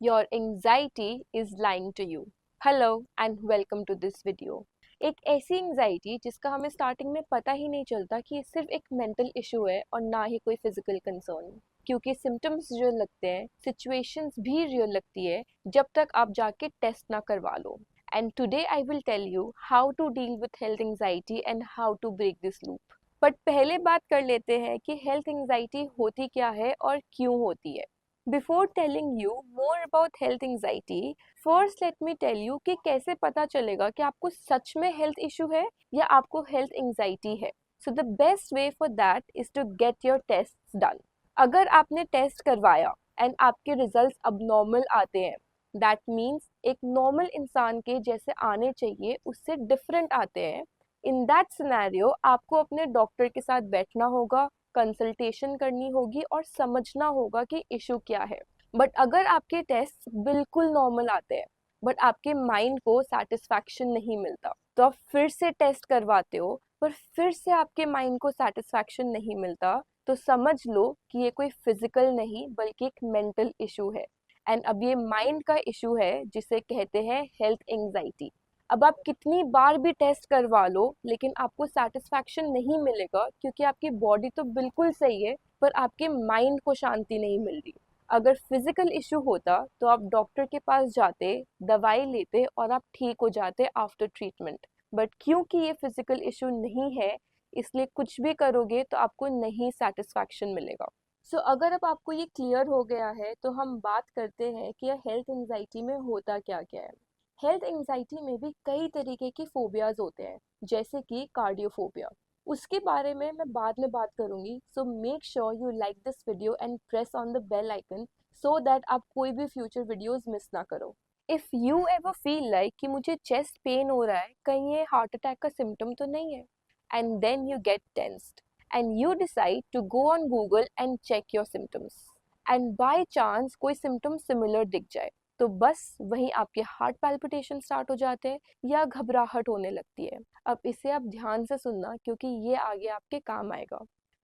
your anxiety is lying to you. Hello and welcome to this video. एक ऐसी anxiety जिसका हमें starting में पता ही नहीं चलता कि ये सिर्फ एक मेंटल इशू है और ना ही कोई फिजिकल कंसर्न, क्योंकि सिम्टम्स जो लगते हैं, सिचुएशंस भी रियल लगती है जब तक आप जाके टेस्ट ना करवा लो. And today I will tell you how to deal with health anxiety and how to break this loop. But पहले बात कर लेते हैं कि हेल्थ एंजाइटी होती क्या है और क्यों होती है. Before telling you more about health anxiety, first let me tell you कि कैसे पता चलेगा कि आपको सच में हेल्थ इशू है या आपको हेल्थ एंजाइटी है. So the best way for that is to get your test done. अगर आपने टेस्ट करवाया एंड आपके रिजल्ट्स अबनॉर्मल आते हैं, दैट मीन्स एक नॉर्मल इंसान के जैसे आने चाहिए उससे डिफरेंट आते हैं, इन दैट सिनेरियो आपको अपने डॉक्टर के साथ बैठना होगा, कंसल्टेशन करनी होगी और समझना होगा कि इशू क्या है. बट अगर आपके टेस्ट बिल्कुल नॉर्मल आते हैं बट आपके माइंड को सेटिस्फैक्शन नहीं मिलता, तो आप फिर से टेस्ट करवाते हो पर फिर से आपके माइंड को सेटिस्फैक्शन नहीं मिलता, तो समझ लो कि ये कोई फिजिकल नहीं बल्कि एक मेंटल इशू है. एंड अब ये माइंड का इशू है जिसे कहते हैं हेल्थ एंजाइटी. अब आप कितनी बार भी टेस्ट करवा लो लेकिन आपको सेटिस्फैक्शन नहीं मिलेगा, क्योंकि आपकी बॉडी तो बिल्कुल सही है पर आपके माइंड को शांति नहीं मिल रही. अगर फिजिकल इशू होता तो आप डॉक्टर के पास जाते, दवाई लेते और आप ठीक हो जाते आफ्टर ट्रीटमेंट. बट क्योंकि ये फिजिकल इशू नहीं है, इसलिए कुछ भी करोगे तो आपको नहीं सेटिस्फैक्शन मिलेगा. सो अगर अब आपको ये क्लियर हो गया है तो हम बात करते हैं कि यह हेल्थ एंजाइटी में होता क्या क्या है. हेल्थ एंजाइटी में भी कई तरीके की फोबियाज होते हैं, जैसे कि कार्डियोफोबिया. उसके बारे में मैं बाद में बात करूंगी. So make sure you like this video and press on the bell icon so that आप कोई भी फ्यूचर वीडियोस मिस ना करो. If you ever feel like कि मुझे चेस्ट पेन हो रहा है, कहीं ये हार्ट अटैक का सिम्टम तो नहीं है, and then you get tensed and you decide to go on Google and check your symptoms, and by chance कोई सिम्टम सिमिलर दिख जाए, तो बस वहीं आपके हार्ट पैल्पिटेशन स्टार्ट हो जाते हैं या घबराहट होने लगती है. अब इसे आप ध्यान से सुनना, क्योंकि ये आगे आपके काम आएगा.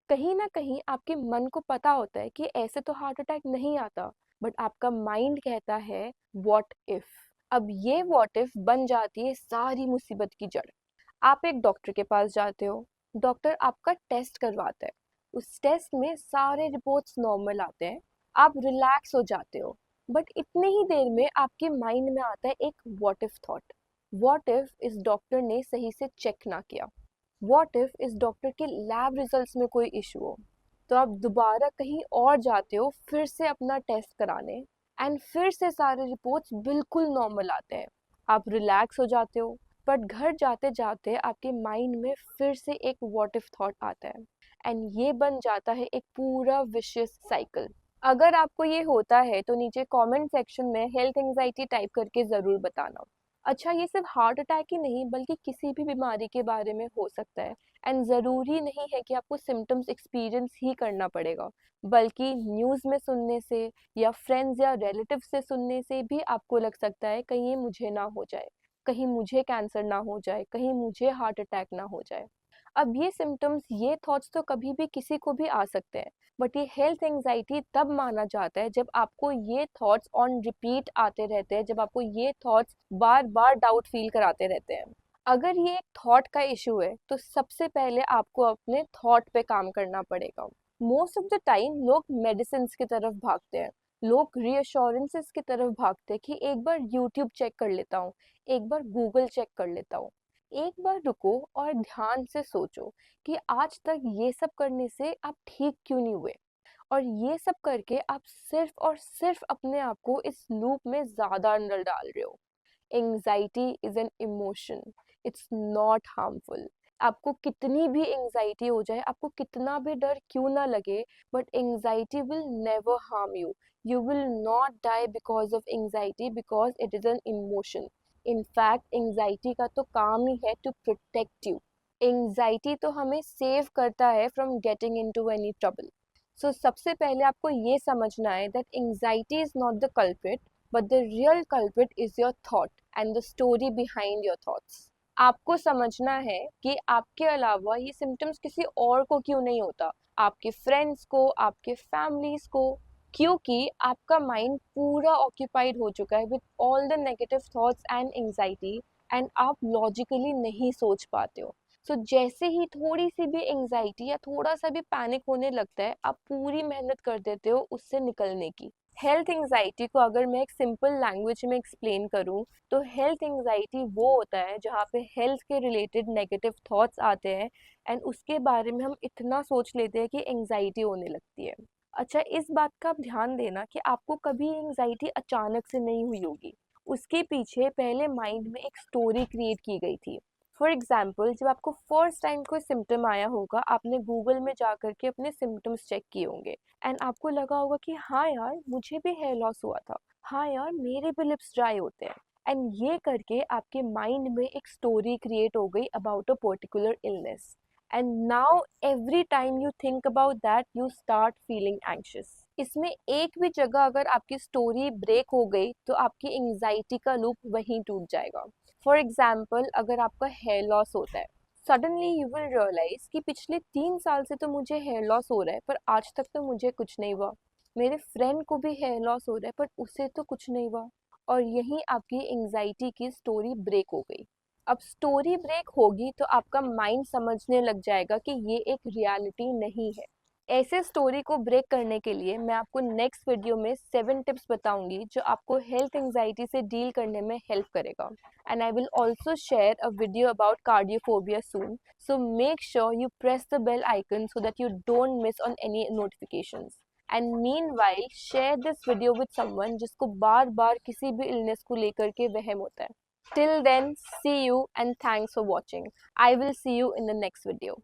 कहीं ना कहीं आपके मन को पता होता है कि ऐसे तो हार्ट अटैक नहीं आता, बट आपका माइंड कहता है व्हाट इफ. अब ये व्हाट इफ बन जाती है सारी मुसीबत की जड़. आप एक डॉक्टर के पास जाते हो, डॉक्टर आपका टेस्ट करवाता है, उस टेस्ट में सारे रिपोर्ट्स नॉर्मल आते हैं, आप रिलैक्स हो जाते हो. बट इतने ही देर में आपके माइंड में आता है एक what if thought. What if इस डॉक्टर ने सही से चेक ना किया, व्हाट इफ इस डॉक्टर के लैब रिजल्ट्स में कोई इशू हो. तो आप दोबारा कहीं और जाते हो फिर से अपना टेस्ट कराने, एंड फिर से सारे रिपोर्ट्स बिल्कुल नॉर्मल आते हैं, आप रिलैक्स हो जाते हो. बट घर जाते जाते आपके माइंड में फिर से एक व्हाट इफ थॉट आता है, एंड ये बन जाता है एक पूरा विशियस साइकिल. अगर आपको ये होता है तो नीचे कमेंट सेक्शन में हेल्थ एंजाइटी टाइप करके ज़रूर बताना. अच्छा, ये सिर्फ हार्ट अटैक ही नहीं बल्कि किसी भी बीमारी के बारे में हो सकता है, एंड ज़रूरी नहीं है कि आपको सिम्टम्स एक्सपीरियंस ही करना पड़ेगा, बल्कि न्यूज़ में सुनने से या फ्रेंड्स या रिलेटिव से सुनने से भी आपको लग सकता है कहीं ये मुझे ना हो जाए, कहीं मुझे कैंसर ना हो जाए, कहीं मुझे हार्ट अटैक ना हो जाए. अब ये सिम्टम्स, ये थॉट्स तो कभी भी किसी को भी आ सकते हैं, बट ये हेल्थ एंजाइटी तब माना जाता है जब आपको ये थॉट्स ऑन रिपीट आते रहते हैं, जब आपको ये थॉट्स बार बार डाउट फील कराते रहते हैं. अगर ये एक थॉट का इशू है तो सबसे पहले आपको अपने थॉट पे काम करना पड़ेगा. मोस्ट ऑफ द टाइम लोग मेडिसिन की तरफ भागते हैं, लोग रीअश्योरेंसेस की तरफ भागते हैं कि एक बार यूट्यूब चेक कर लेता हूँ, एक बार गूगल चेक कर लेता हूँ. एक बार रुको और ध्यान से सोचो कि आज तक ये सब करने से आप ठीक क्यों नहीं हुए, और ये सब करके आप सिर्फ और सिर्फ अपने आप को इस लूप में ज़्यादा अंदर डाल रहे हो. Anxiety is an emotion, it's not harmful. आपको कितनी भी एंजाइटी हो जाए, आपको कितना भी डर क्यों ना लगे, but anxiety will never harm you. You will not die because of anxiety, because it is an emotion. In fact anxiety का तो काम ही है टू प्रोटेक्ट यू. एंजाइटी तो हमें सेव करता है from getting into any trouble. So सबसे पहले आपको ये समझना है that anxiety is not the culprit, but the real culprit is your thought and the story behind your thoughts. आपको समझना है कि आपके अलावा ये सिम्टम्स किसी और को क्यों नहीं होता, आपके फ्रेंड्स को, आपके फैमिलीज को. क्योंकि आपका माइंड पूरा ऑक्यूपाइड हो चुका है with all the negative thoughts and anxiety, and आप लॉजिकली नहीं सोच पाते हो। सो जैसे ही थोड़ी सी भी एंजाइटी या थोड़ा सा भी पैनिक होने लगता है, आप पूरी मेहनत कर देते हो उससे निकलने की। हेल्थ एंजाइटी को अगर मैं एक सिंपल लैंग्वेज में एक्सप्लेन करूँ, तो हेल्थ एंजाइटी वो होता है जहाँ पे हेल्थ के रिलेटेड नेगेटिव थॉट्स आते हैं एंड उसके बारे में हम इतना सोच लेते हैं कि एंजाइटी होने लगती है। अच्छा, इस बात का आप ध्यान देना कि आपको कभी एंजाइटी अचानक से नहीं हुई होगी। उसके पीछे पहले माइंड में एक स्टोरी क्रिएट की गई थी। फॉर एग्जाम्पल, जब आपको फर्स्ट टाइम कोई सिम्टम आया होगा, आपने गूगल में जा करके अपने सिम्टम्स चेक किए होंगे एंड आपको लगा होगा कि हाँ यार, मुझे भी हेयर लॉस हुआ था, हाँ यार, मेरे भी लिप्स ड्राई होते हैं। एंड ये करके आपके माइंड में एक स्टोरी क्रिएट हो गई about a particular illness, and now every time you think about that you start feeling anxious। इसमें एक भी जगह अगर आपकी स्टोरी ब्रेक हो गई तो आपकी एंजाइटी का लूप वहीं टूट जाएगा। फॉर एग्जाम्पल, अगर आपका हेयर लॉस होता है, सडनली यू विल रियलाइज कि पिछले 3 साल से तो मुझे हेयर लॉस हो रहा है पर आज तक तो मुझे कुछ नहीं हुआ। मेरे फ्रेंड को भी हेयर लॉस हो रहा है पर उसे तो कुछ नहीं हुआ। और यहीं आपकी एंजाइटी की स्टोरी ब्रेक हो गई। अब स्टोरी ब्रेक होगी तो आपका माइंड समझने लग जाएगा कि ये एक रियलिटी नहीं है। ऐसे स्टोरी को ब्रेक करने के लिए मैं आपको नेक्स्ट वीडियो में 7 टिप्स बताऊंगी जो आपको हेल्थ एंजाइटी से डील करने में हेल्प करेगा। And I will also share a video about cardiophobia soon, so make sure you press the bell icon so that you don't miss on any notifications. And meanwhile share this video with someone जिसको बार बार किसी भी illness को लेकर के वहम होता है। Till then, see you and thanks for watching. I will see you in the next video.